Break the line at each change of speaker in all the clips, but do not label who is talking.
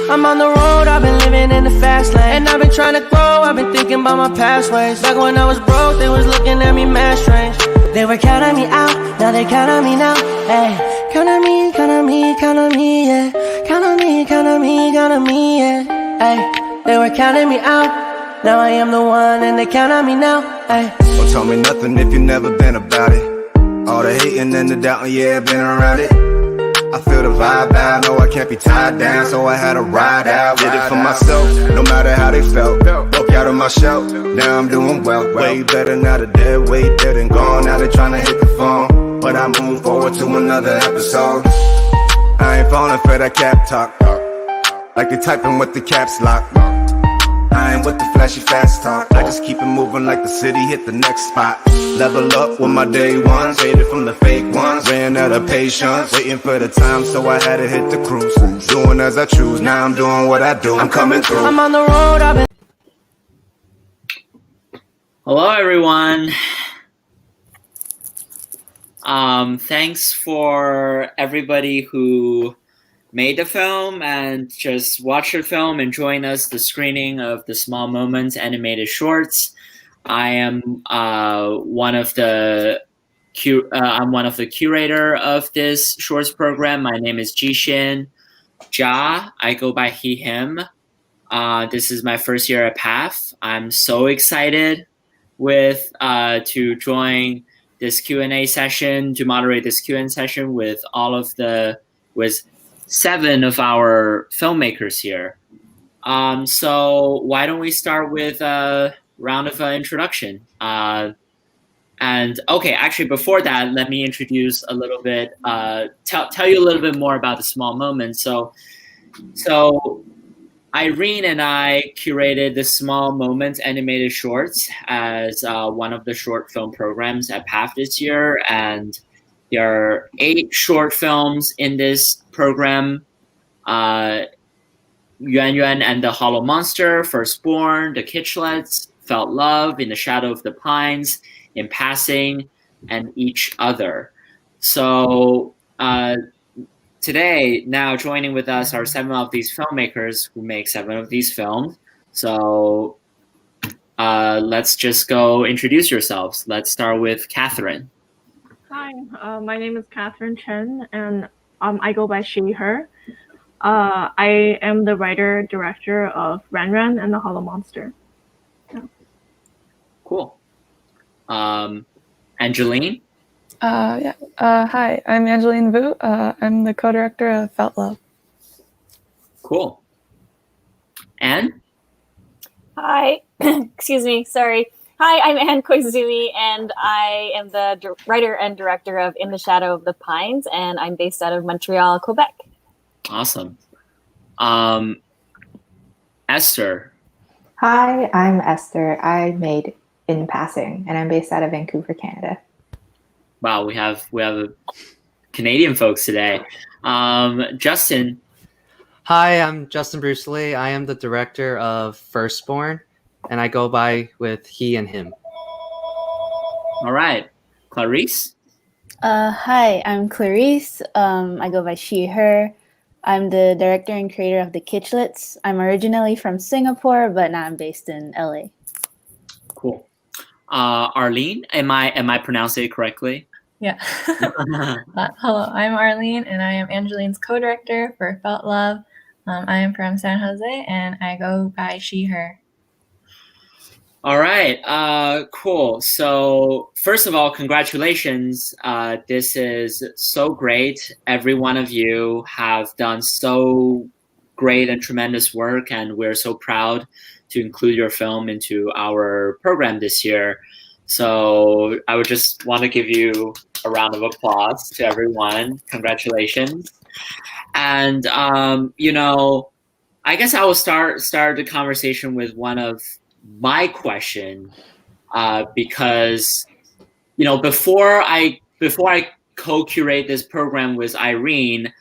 I'm on the road, I've been living in the fast lane. And I've been trying to grow, I've been thinking about my past ways. Back when I was broke, they was looking at me mad strange. They were counting me out, now they count on me now. Hey, count on me, count on me, count on me, yeah. Count on me, count on me, count on me, yeah. Hey, they were counting me out, now I am the one and they count on me now. Hey.
Don't tell me nothing if you never been about it. All the hating and the doubting, yeah, been around it. I feel the vibe out, know I can't be tied down, so I had to ride out. Did it for myself, no matter how they felt. Broke out of my shell, now I'm doing well. Way better now the dead, way dead and gone. Now they tryna hit the phone, but I move forward to another episode. I ain't falling for that cap talk, like they typing with the caps lock. I ain't with the flashy fast talk, I just keep it moving like the city hit the next spot. Level up with my day ones, faded from the fake ones. Ran out of patience, waiting for the time, so I had to hit the cruise. Doing as I choose, now I'm doing what I do, I'm coming through.
I'm on the road, I've been...
Hello, everyone. Thanks for everybody who made the film and just watched the film and joined us the screening of the Small Moments animated shorts. I am one of the curator of this shorts program. My name is Jishin Ja. I go by he him. This is my first year at PAF. I'm so excited to join this Q&A session, to moderate this Q&A session with with 7 of our filmmakers here. So why don't we start with a round of introduction? And okay, actually before that, let me introduce a little bit, tell you a little bit more about the Small Moments. So Irene and I curated the Small Moments animated shorts as one of the short film programs at PAF this year. And there are 8 short films in this program. Yuan Yuan and the Hollow Monster, Firstborn, The Kitchlets, Felt Love, In the Shadow of the Pines, In Passing, and Each Other. So today, now joining with us are 7 of these filmmakers who make 7 of these films. So let's just go introduce yourselves. Let's start with Catherine.
Hi, my name is Catherine Chen, and I go by she, her. I am the writer-director of Ren Ren and the Hollow Monster. Yeah.
Cool. Angeline?
Hi, I'm Angeline Vu. I'm the co-director of Felt Love.
Cool. Anne?
Hi, excuse me, sorry. Hi, I'm Anne Koizumi, and I am the writer and director of In the Shadow of the Pines, and I'm based out of Montreal, Quebec.
Awesome. Esther?
Hi, I'm Esther. I made In Passing, and I'm based out of Vancouver, Canada.
Wow, we have Canadian folks today. Justin?
Hi, I'm Justin Bruce Lee. I am the director of Firstborn, and I go by with he and him.
All right. Clarice?
Hi, I'm Clarice. I go by she, her. I'm the director and creator of The Kitchlets. I'm originally from Singapore, but now I'm based in LA.
Cool. Arlene, am I pronouncing it correctly?
Yeah. Hello, I'm Arlene, and I am Angeline's co-director for Felt Love. I am from San Jose, and I go by she, her.
All right. Cool. So first of all, congratulations. This is so great. Every one of you have done so great and tremendous work, and we're so proud to include your film into our program this year. So I would just want to give you a round of applause to everyone. Congratulations. And, I guess I will start the conversation with one of my question, because, before I co-curate this program with Irene,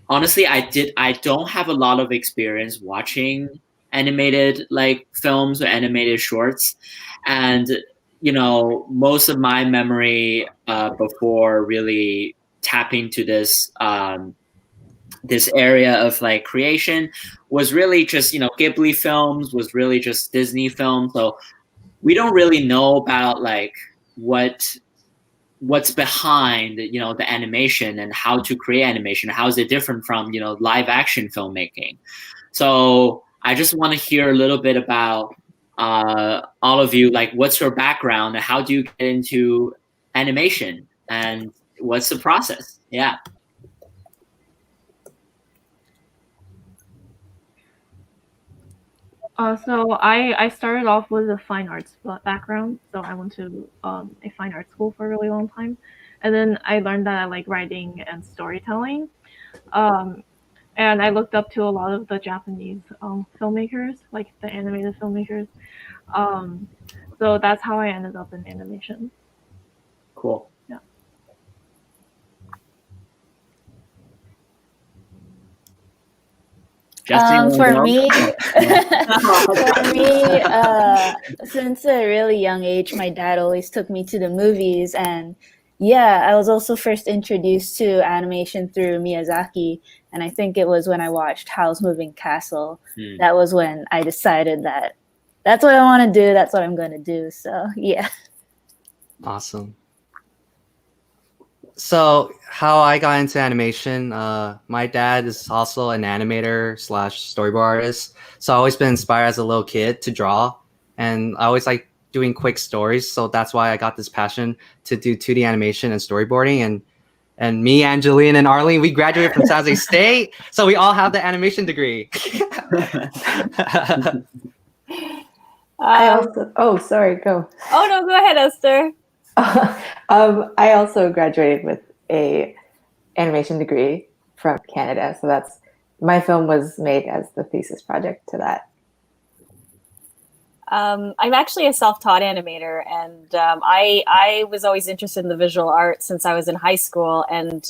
honestly, I don't have a lot of experience watching animated films or animated shorts. And, most of my memory before really tapping to this this area of like creation was really just, you know, Ghibli films, was really just Disney films. So we don't really know about like what's behind, you know, the animation and how to create animation. How is it different from, you know, live action filmmaking? So I just want to hear a little bit about all of you. Like, what's your background and how do you get into animation and what's the process? Yeah.
So I started off with a fine arts background. So I went to a fine arts school for a really long time, and then I learned that I like writing and storytelling. Um, and I looked up to a lot of the Japanese filmmakers, like the animated filmmakers. Um, so that's how I ended up in animation.
Cool.
Yeah.
For me, since a really young age, my dad always took me to the movies, and yeah, I was also first introduced to animation through Miyazaki, and I think it was when I watched Howl's Moving Castle. That was when I decided that that's what I want to do. That's what I'm going to do. So yeah.
Awesome. So how I got into animation, my dad is also an animator / storyboard artist. So I always been inspired as a little kid to draw, and I always like doing quick stories. So that's why I got this passion to do 2D animation and storyboarding. And me, Angeline, and Arlene, we graduated from San Jose State, so we all have the animation degree.
I also. Oh, sorry. Go.
Oh no, go ahead, Esther.
I also graduated with a animation degree from Canada, so that's my film was made as the thesis project to that.
I'm actually a self-taught animator, and I was always interested in the visual arts since I was in high school, and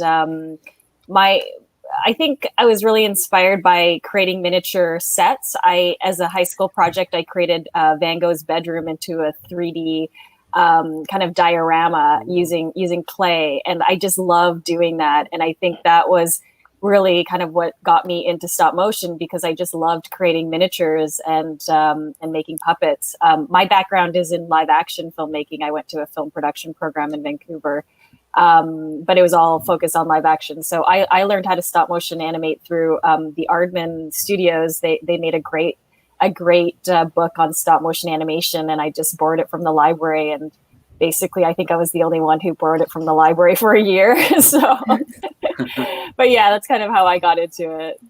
I think I was really inspired by creating miniature sets. As a high school project, I created Van Gogh's bedroom into a 3D kind of diorama using clay, and I just love doing that. And I think that was really kind of what got me into stop motion, because I just loved creating miniatures and making puppets. My background is in live action filmmaking. I went to a film production program in Vancouver, but it was all focused on live action. So I learned how to stop motion animate through the Aardman Studios. They made a great book on stop motion animation, and I just borrowed it from the library. And basically, I think I was the only one who borrowed it from the library for a year. So, but yeah, that's kind of how I got into it.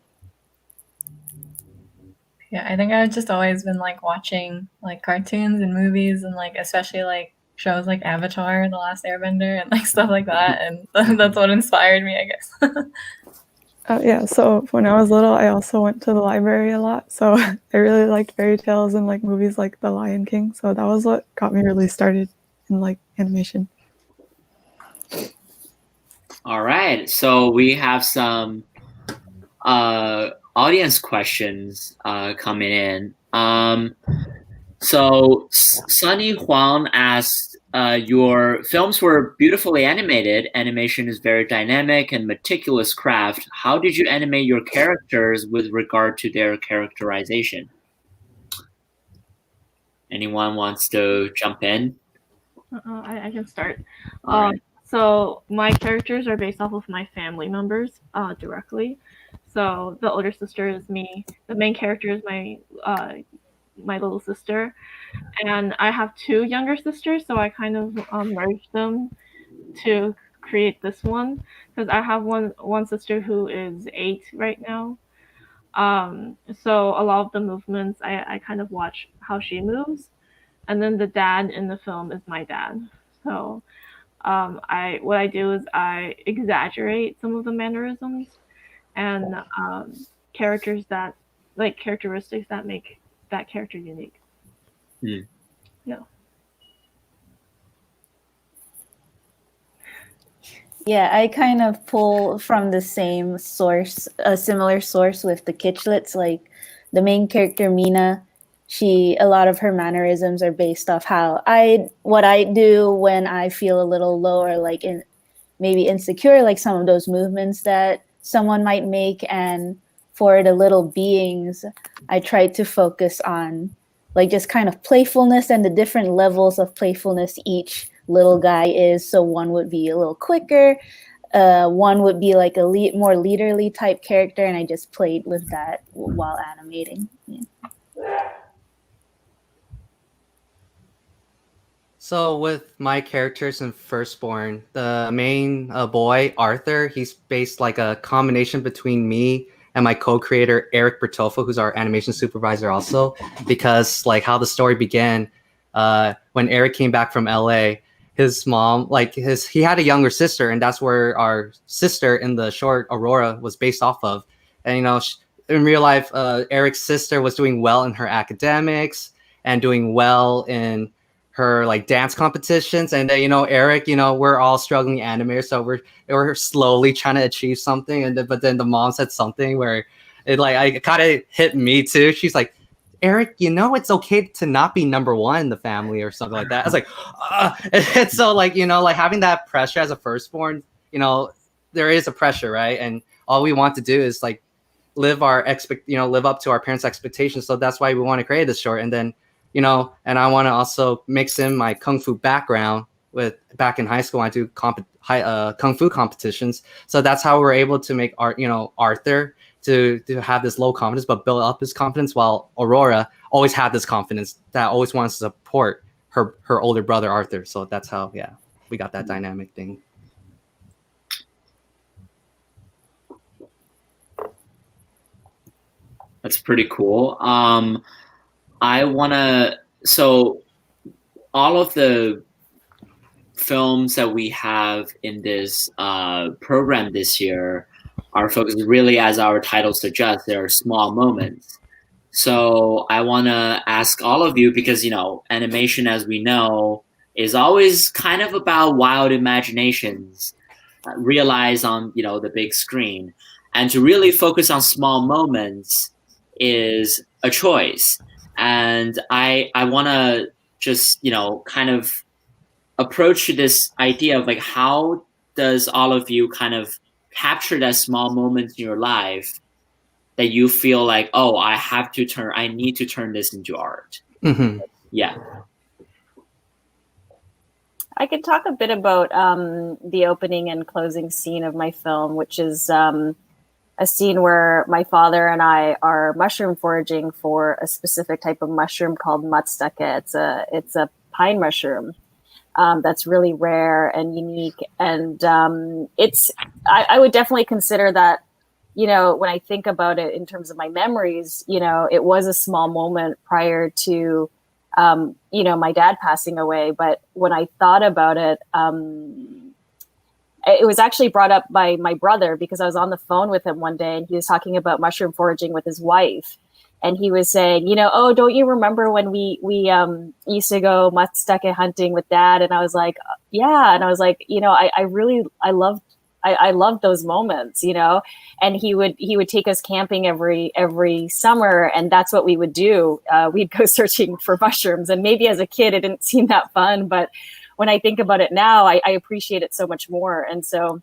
Yeah, I think I've just always been like watching like cartoons and movies, and like especially like shows like Avatar, The Last Airbender, and like stuff like that. And that's what inspired me, I guess.
Yeah, so when I was little, I also went to the library a lot. So I really liked fairy tales and like movies like The Lion King. So that was what got me really started in like animation.
All right. So we have some audience questions coming in. So Sunny Huang asked, your films were beautifully animated. Animation is very dynamic and meticulous craft. How did you animate your characters with regard to their characterization? Anyone wants to jump in?
I can start.
Right.
So my characters are based off of my family members directly. So the older sister is me. The main character is my little sister, and I have two younger sisters. So I kind of merged them to create this one, because I have one sister who is 8 right now. So a lot of the movements I kind of watch how she moves, and then the dad in the film is my dad. So what I do is I exaggerate some of the mannerisms and characteristics that make that character unique.
Mm.
Yeah.
Yeah, I kind of pull from the same source, a similar source with the Kitchlets. Like the main character, Mina, a lot of her mannerisms are based off what I do when I feel a little low or like maybe insecure, like some of those movements that someone might make, and for the little beings, I tried to focus on like just kind of playfulness and the different levels of playfulness each little guy is. So one would be a little quicker, one would be like a more leaderly type character, and I just played with that while animating. Yeah.
So with my characters in Firstborn, the main boy Arthur, he's based like a combination between me and my co-creator Eric Bertolfo, who's our animation supervisor also, because like how the story began, when Eric came back from LA, his mom, he had a younger sister, and that's where our sister in the short Aurora was based off of. And in real life, Eric's sister was doing well in her academics and doing well in her like dance competitions, and then Eric, we're all struggling animators, so we're slowly trying to achieve something, but then the mom said something where it kind of hit me too. She's like, Eric, it's okay to not be number one in the family or something like that. I was like, and so like having that pressure as a firstborn, there is a pressure, right? And all we want to do is like live up to our parents' expectations. So that's why we want to create this short. And then and I want to also mix in my kung fu background with back in high school. I do kung fu competitions, so that's how we're able to make Arthur to have this low confidence, but build up his confidence, while Aurora always had this confidence that always wants to support her older brother Arthur. So that's how we got that dynamic thing.
That's pretty cool. So all of the films that we have in this program this year are focused really, as our title suggests, they are small moments. So I want to ask all of you, because, animation, as we know, is always kind of about wild imaginations realized on, the big screen. And to really focus on small moments is a choice. And I want to just, kind of approach this idea of like, how does all of you kind of capture that small moments in your life that you feel like, oh, I need to turn this into art.
Mm-hmm.
Yeah.
I could talk a bit about the opening and closing scene of my film, which is a scene where my father and I are mushroom foraging for a specific type of mushroom called matsutake. It's a pine mushroom that's really rare and unique. And I would definitely consider that, when I think about it in terms of my memories, it was a small moment prior to, my dad passing away. But when I thought about it, it was actually brought up by my brother, because I was on the phone with him one day and he was talking about mushroom foraging with his wife. And he was saying, oh, don't you remember when we used to go matsutake hunting with dad? And I was like, yeah. And I was like, I loved those moments, and he would take us camping every summer. And that's what we would do. We'd go searching for mushrooms, and maybe as a kid, it didn't seem that fun, but when I think about it now, I appreciate it so much more. And so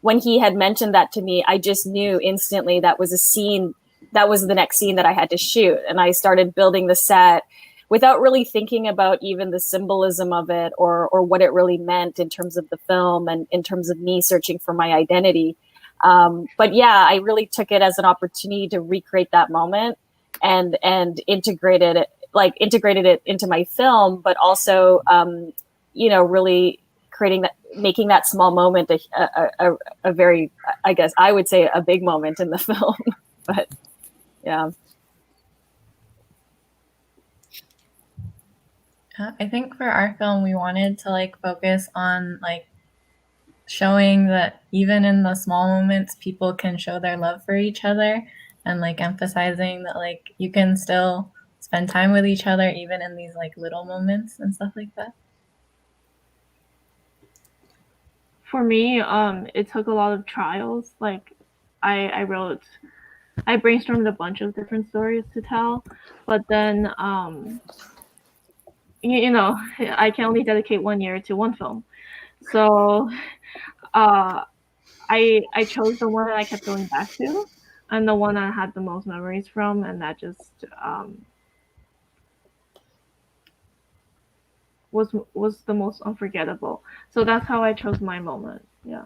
when he had mentioned that to me, I just knew instantly that was a scene. That was the next scene that I had to shoot. And I started building the set without really thinking about even the symbolism of it or what it really meant in terms of the film and in terms of me searching for my identity. But yeah, I really took it as an opportunity to recreate that moment and integrated it into my film, but also, really making that small moment a very, I guess I would say, a big moment in the film. But yeah.
I think for our film, we wanted to focus on showing that even in the small moments, people can show their love for each other, and emphasizing that you can still spend time with each other even in these little moments and stuff like that.
For me, it took a lot of trials. I brainstormed a bunch of different stories to tell, but then I can only dedicate 1 year to one film. So I I chose the one that I kept going back to, and the one I had the most memories from, and that just was the most unforgettable. So that's how I chose my moment. Yeah.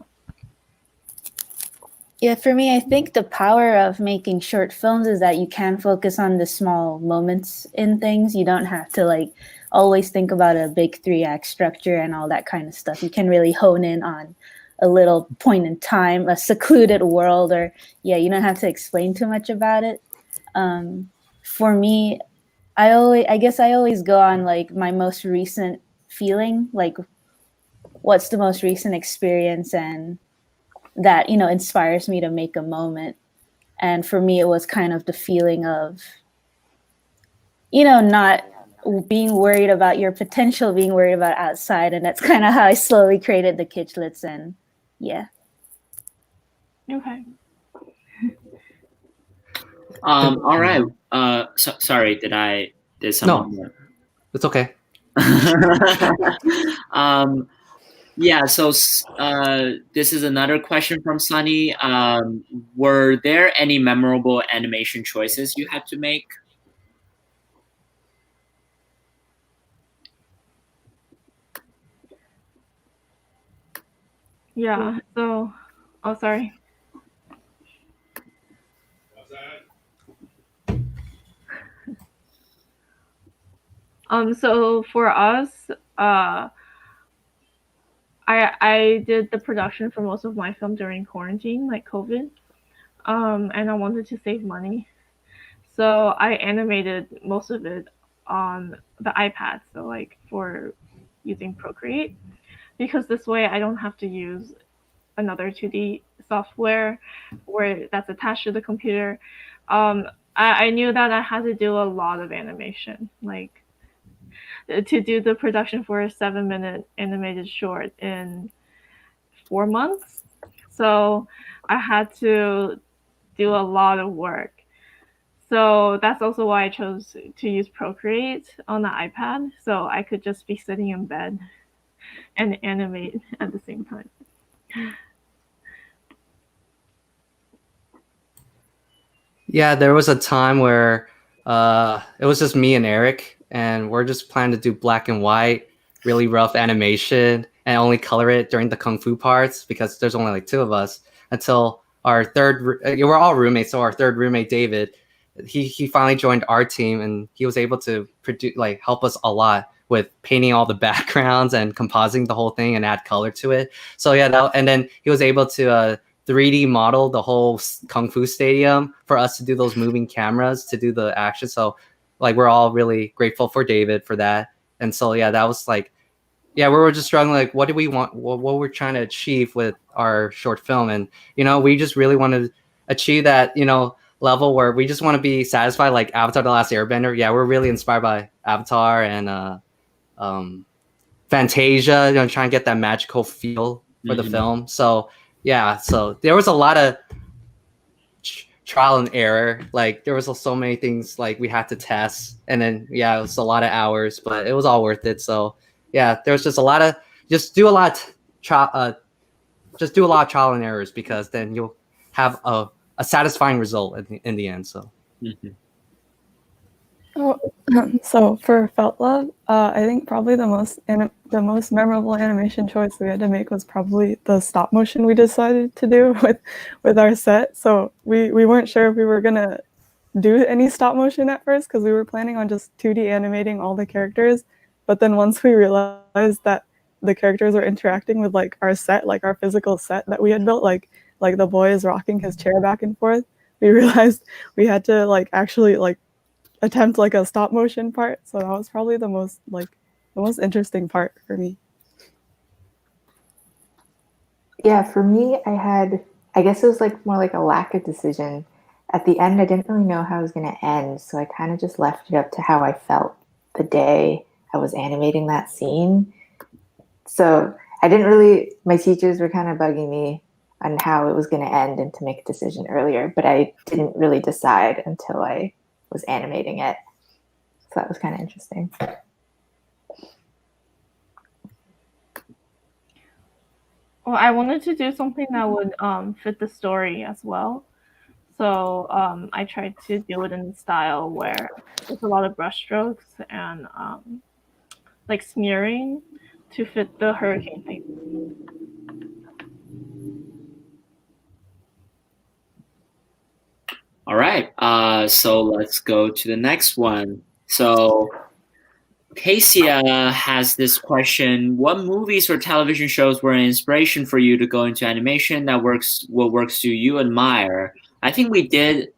Yeah, for me, I think the power of making short films is that you can focus on the small moments in things. You don't have to like always think about a big 3 act structure and all that kind of stuff. You can really hone in on a little point in time, a secluded world, or yeah, you don't have to explain too much about it. For me, I guess I always go on like my most recent feeling, like what's the most recent experience and that, you know, inspires me to make a moment. And for me, it was kind of the feeling of, you know, not being worried about your potential, being worried about outside. And that's kind of how I slowly created the Kitchlets. And yeah.
Okay.
All right. Sorry, did someone?
No, it's okay.
Yeah, so this is another question from Sunny. Were there any memorable animation choices you had to make?
Yeah. So, oh, sorry. So for us, I did the production for most of my film during quarantine, like COVID. And I wanted to save money, so I animated most of it on the iPad. So like for using Procreate, because this way I don't have to use another 2D software where that's attached to the computer. I knew that I had to do a lot of animation, like to do the production for a 7-minute animated short in 4 months. So I had to do a lot of work. So that's also why I chose to use Procreate on the iPad, so I could just be sitting in bed and animate at the same time.
Yeah, there was a time where it was just me and Eric, and we're just planning to do black and white, really rough animation, and only color it during the kung fu parts because there's only like 2 of us. Until our we're all roommates, so our third roommate David, he finally joined our team, and he was able to produce like help us a lot with painting all the backgrounds and compositing the whole thing and add color to it. So yeah, and then he was able to 3D model the whole kung fu stadium for us to do those moving cameras to do the action. So like we're all really grateful for David for that. And so yeah, that was like yeah, we were just struggling like what do we want what we're trying to achieve with our short film, and we just really want to achieve that level where we just want to be satisfied like Avatar: The Last Airbender. Yeah, we're really inspired by Avatar and Fantasia, trying to get that magical feel for the film. So yeah, so there was a lot of trial and error. Like there was so many things like we had to test, and then yeah, it was a lot of hours, but it was all worth it. So yeah, there was just a lot of just do a lot of trial and errors, because then you'll have a satisfying result in the end. So.
Oh, so for Felt Love, I think probably the most memorable animation choice we had to make was probably the stop motion we decided to do with our set. So we weren't sure if we were gonna do any stop motion at first because we were planning on just 2D animating all the characters. But then once we realized that the characters were interacting with like our set, like our physical set that we had built, like the boy is rocking his chair back and forth, we realized we had to like actually like attempt like a stop motion part. So that was probably the most interesting part for me.
Yeah, for me, I guess it was like more like a lack of decision. At the end, I didn't really know how it was going to end, so I kind of just left it up to how I felt the day I was animating that scene. So I didn't really, my teachers were kind of bugging me on how it was going to end and to make a decision earlier, but I didn't really decide until I was animating it. So that was kind of interesting.
Well, I wanted to do something that would fit the story as well. So I tried to do it in a style where there's a lot of brushstrokes and like smearing to fit the hurricane theme.
All right. So let's go to the next one. So Casey has this question: what movies or television shows were an inspiration for you to go into animation that works? What works do you admire? I think we did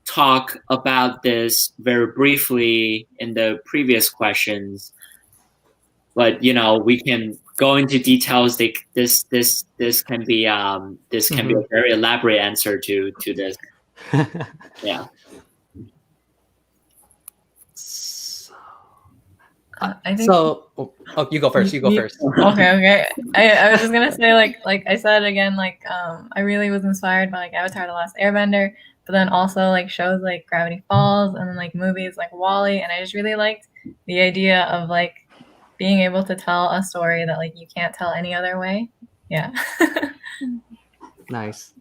talk about this very briefly in the previous questions, but you know we can go into details. This can be this can be a very elaborate answer to this. Yeah.
I think
So, you go first. You go first.
Okay. I was just gonna say like I said again, like I really was inspired by like Avatar: The Last Airbender, but then also like shows like Gravity Falls and then like movies like Wall-E, and I just really liked the idea of like being able to tell a story that like you can't tell any other way. Yeah.
Nice.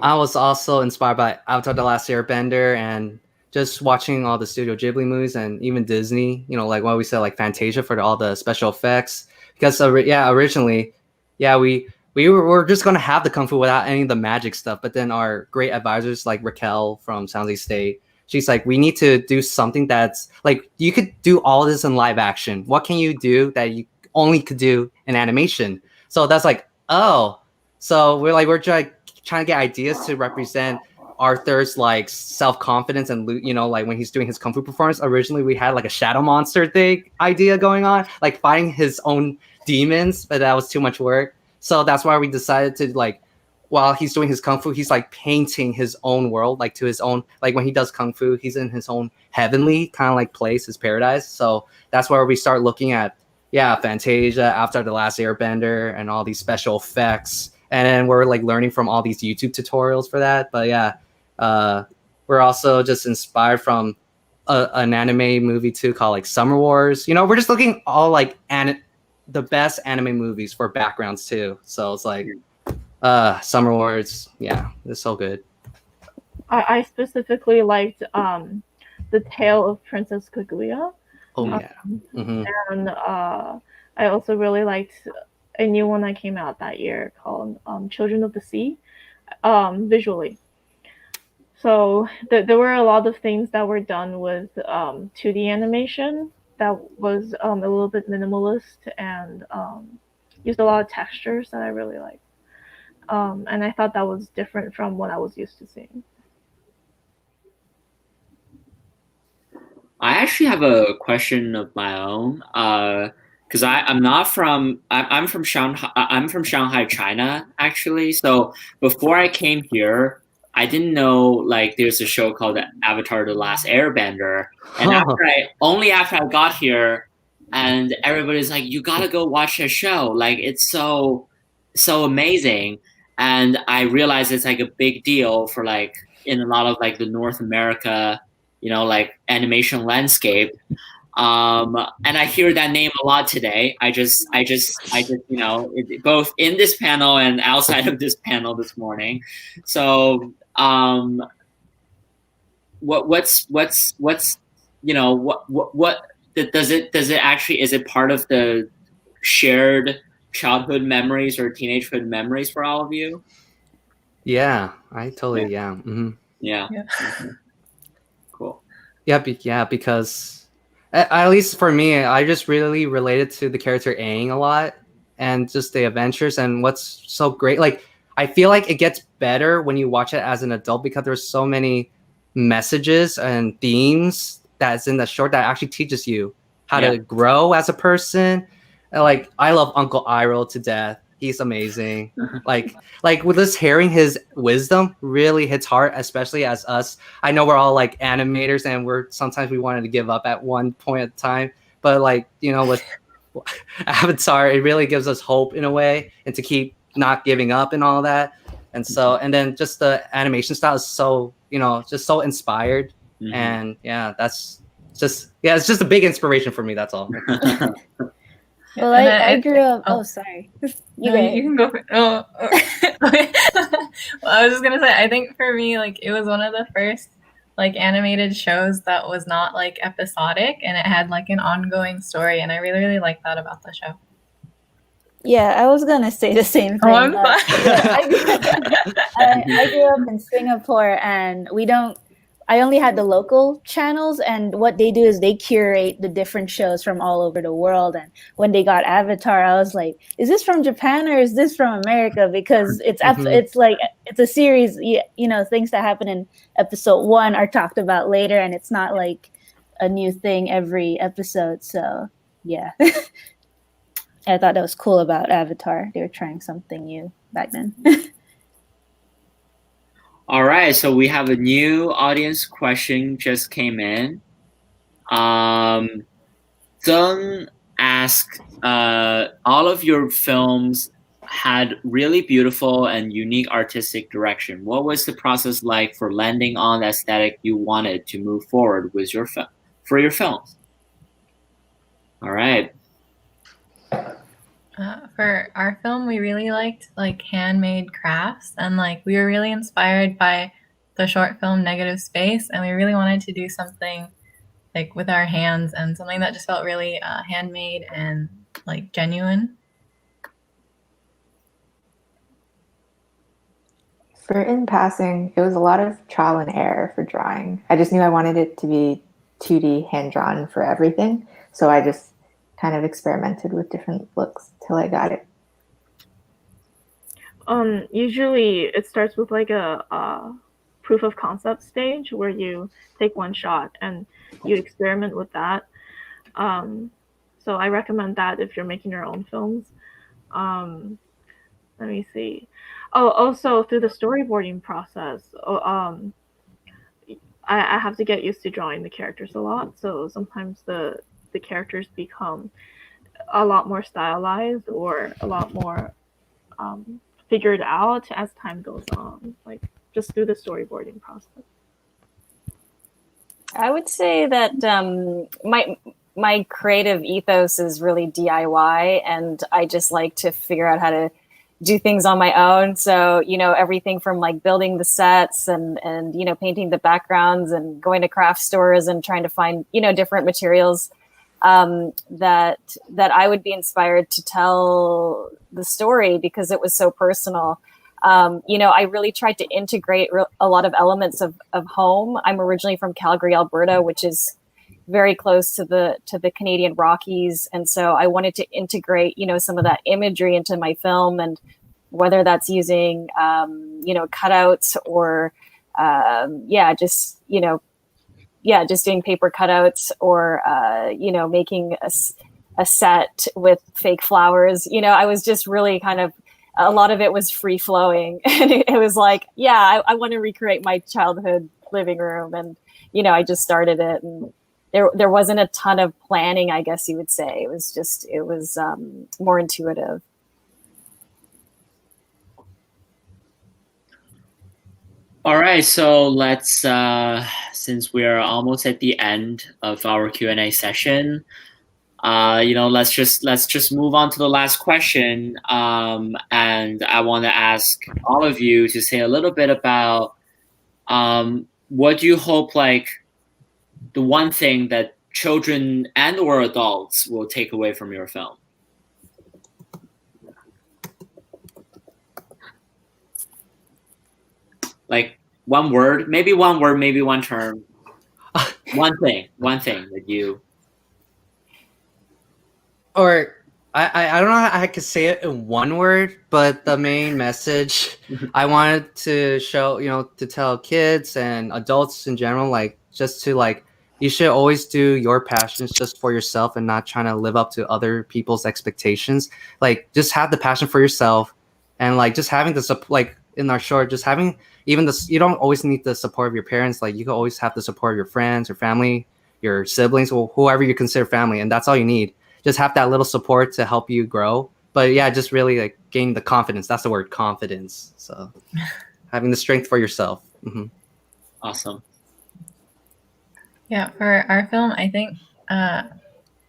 I was also inspired by Avatar: The Last Airbender and just watching all the Studio Ghibli movies and even Disney. You know, like what we said, like Fantasia for all the special effects. Because originally, we were just gonna have the kung fu without any of the magic stuff. But then our great advisors like Raquel from Sounds Like State, she's like, we need to do something that's like you could do all this in live action. What can you do that you only could do in animation? So that's like, oh, so we're trying to get ideas to represent Arthur's like self-confidence and like when he's doing his kung fu performance. Originally we had like a shadow monster thing idea going on, like fighting his own demons, but that was too much work. So that's why we decided to like while he's doing his kung fu, he's like painting his own world, like to his own, like when he does kung fu, he's in his own heavenly kind of like place, his paradise. So that's where we start looking at Fantasia, After the Last Airbender, and all these special effects. And then we're like learning from all these YouTube tutorials for that. But we're also just inspired from an anime movie too called like Summer Wars. You know, we're just looking all like the best anime movies for backgrounds too. So it's like Summer Wars, it's so good.
I specifically liked the Tale of Princess Kaguya.
Oh yeah.
And I also really liked a new one that came out that year called Children of the Sea, visually. So there were a lot of things that were done with 2D animation that was a little bit minimalist and used a lot of textures that I really liked. And I thought that was different from what I was used to seeing.
I actually have a question of my own, because I'm from Shanghai. I'm from Shanghai, China, actually. So before I came here, I didn't know like there's a show called Avatar: The Last Airbender, and after I got here, and everybody's like, you gotta go watch the show. Like it's so amazing, and I realized it's like a big deal for like in a lot of like the North America, like animation landscape. And I hear that name a lot today. I just, both in this panel and outside of this panel this morning. So, what's, what does it actually, is it part of the shared childhood memories or teenagehood memories for all of you?
Yeah, I totally, yeah. Mm-hmm.
Yeah. Mm-hmm. Cool.
Yeah, because at least for me, I just really related to the character Aang a lot and just the adventures and what's so great. Like, I feel like it gets better when you watch it as an adult because there's so many messages and themes that's in the short that actually teaches you how to grow as a person. And like, I love Uncle Iroh to death. He's amazing. like with us hearing his wisdom really hits hard, especially as us. I know we're all like animators and sometimes we wanted to give up at one point at time, but like, with Avatar, it really gives us hope in a way and to keep not giving up and all that. And then just the animation style is so, just so inspired. Mm-hmm. And that's just, it's just a big inspiration for me. That's all.
Well,
And
I grew up.
oh.
Oh, sorry.
No, you can go for it. Oh, okay. Well, I was just gonna say, I think for me, like, it was one of the first like animated shows that was not like episodic, and it had like an ongoing story, and I really, really liked that about the show.
Yeah, I was gonna say the same
Oh, I'm
thing.
sorry.
Yeah, I grew up in Singapore, and we don't. I only had the local channels, and what they do is they curate the different shows from all over the world. And when they got Avatar, I was like, "Is this from Japan or is this from America?" Because it's like it's a series. You know, things that happen in episode 1 are talked about later, and it's not like a new thing every episode. So yeah. I thought that was cool about Avatar. They were trying something new back then.
All right, so we have a new audience question just came in. Zeng asked, all of your films had really beautiful and unique artistic direction. What was the process like for landing on the aesthetic you wanted to move forward with your for your films? All right.
For our film, we really liked like handmade crafts, and like we were really inspired by the short film Negative Space, and we really wanted to do something like with our hands and something that just felt really handmade and like genuine.
For In Passing, it was a lot of trial and error for drawing. I just knew I wanted it to be 2D hand drawn for everything, so I just kind of experimented with different looks till I got it.
Usually it starts with like a proof of concept stage where you take one shot and you experiment with that. So I recommend that if you're making your own films. Let me see. Oh, also through the storyboarding process, I have to get used to drawing the characters a lot. So sometimes the characters become a lot more stylized or a lot more figured out as time goes on, like just through the storyboarding process.
I would say that my creative ethos is really DIY, and I just like to figure out how to do things on my own. So, you know, everything from like building the sets and you know, painting the backgrounds and going to craft stores and trying to find, you know, different materials that I would be inspired to tell the story because it was so personal. You know, I really tried to integrate a lot of elements of home. I'm originally from Calgary, Alberta, which is very close to the Canadian Rockies. And so I wanted to integrate, you know, some of that imagery into my film, and whether that's using, you know, cutouts or, just, you know, just doing paper cutouts or, you know, making a set with fake flowers. You know, I was just really kind of, a lot of it was free flowing. And it was like, I want to recreate my childhood living room. And, you know, I just started it, and there wasn't a ton of planning, I guess you would say. It was more intuitive.
All right, so let's since we are almost at the end of our Q&A session, you know, let's just move on to the last question. And I want to ask all of you to say a little bit about what do you hope, like, the one thing that children and or adults will take away from your film? Like one word, maybe one term. one thing that you...
Or I don't know how I could say it in one word, but the main message I wanted to show, you know, to tell kids and adults in general, like, just to, like, you should always do your passions just for yourself and not trying to live up to other people's expectations. Like, just have the passion for yourself, and like just having the support, like in our short, just having even this, you don't always need the support of your parents. Like, you can always have the support of your friends, your family, your siblings, or whoever you consider family, and that's all you need. Just have that little support to help you grow. But yeah, just really like gain the confidence. That's the word, confidence. So having the strength for yourself. Mm-hmm.
Awesome.
Yeah, for our film, I think I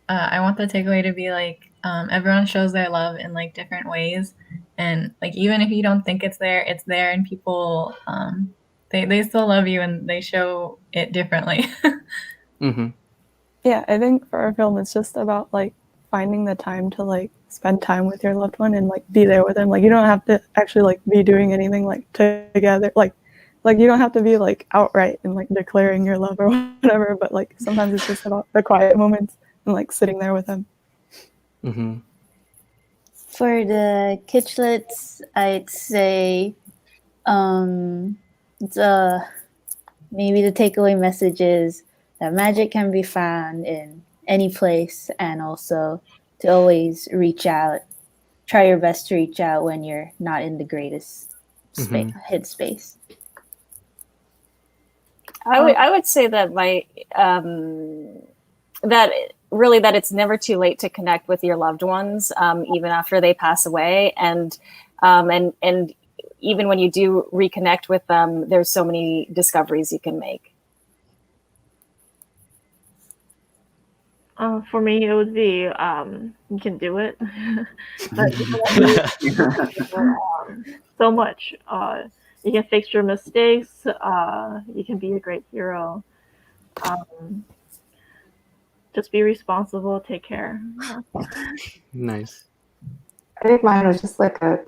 want the takeaway to be like, everyone shows their love in like different ways, and like even if you don't think it's there, and people they still love you and they show it differently.
Mm-hmm.
Yeah, I think for our film, it's just about like finding the time to like spend time with your loved one and like be there with them. Like you don't have to actually like be doing anything like together. Like you don't have to be like outright and like declaring your love or whatever. But like sometimes it's just about the quiet moments and like sitting there with them.
Mm-hmm.
For the kitchlets, I'd say it's maybe the takeaway message is that magic can be found in any place, and also to always reach out. Try your best to reach out when you're not in the greatest headspace.
I would say that that it's never too late to connect with your loved ones, even after they pass away, and even when you do reconnect with them, there's so many discoveries you can make.
For me, it would be you can do it. But so much. You can fix your mistakes. You can be a great hero. Just be responsible. Take care.
Nice.
I think mine was just like a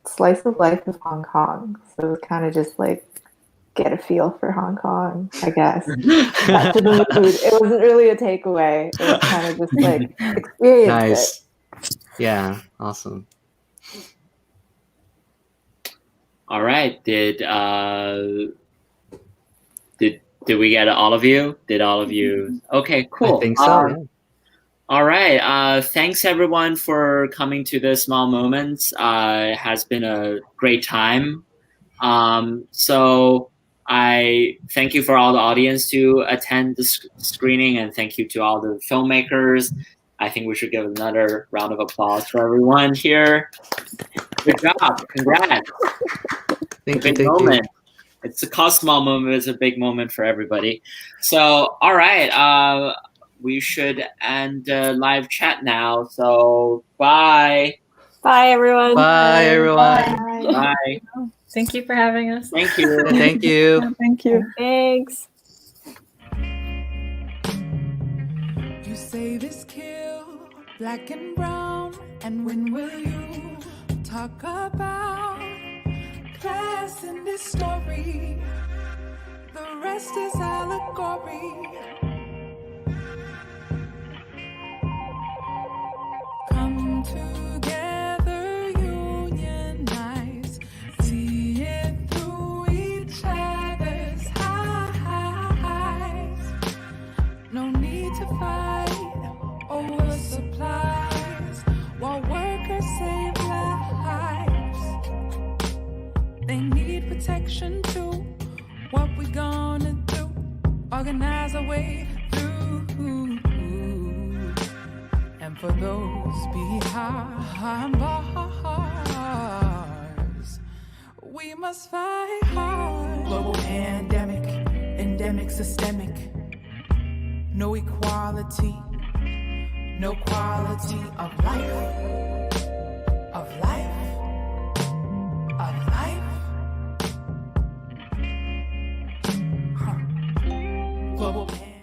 slice of life of Hong Kong. So it was kind of just like get a feel for Hong Kong, I guess. After the mood, it wasn't really a takeaway. It was kind of just like experience
Nice.
it.
Yeah, awesome.
All right. Did we get all of you? Did all of you? Okay, cool.
I think so. Yeah.
All right. Thanks everyone for coming to the Small Moments. It has been a great time. So I thank you for all the audience to attend the screening, and thank you to all the filmmakers. I think we should give another round of applause for everyone here. Good job. Congrats.
Thank
Big
you.
moment. It's a small moment. It's a big moment for everybody. So, all right. We should end the live chat now. So, bye.
Bye, everyone.
Bye, everyone.
Bye.
Thank you for having us.
Thank you.
Thank you.
Yeah, thank you.
Thanks.
You say this kill, black and brown, and when will you talk about class in this story? The rest is allegory. Come together, unionize, see it through each other's eyes. No need to fight over supplies while workers save lives. They need protection too. What we gonna do? Organize our way through. And for those behind bars, we must fight hard. Global pandemic, endemic, systemic. No equality, no quality of life, of life, of life. Global pandemic.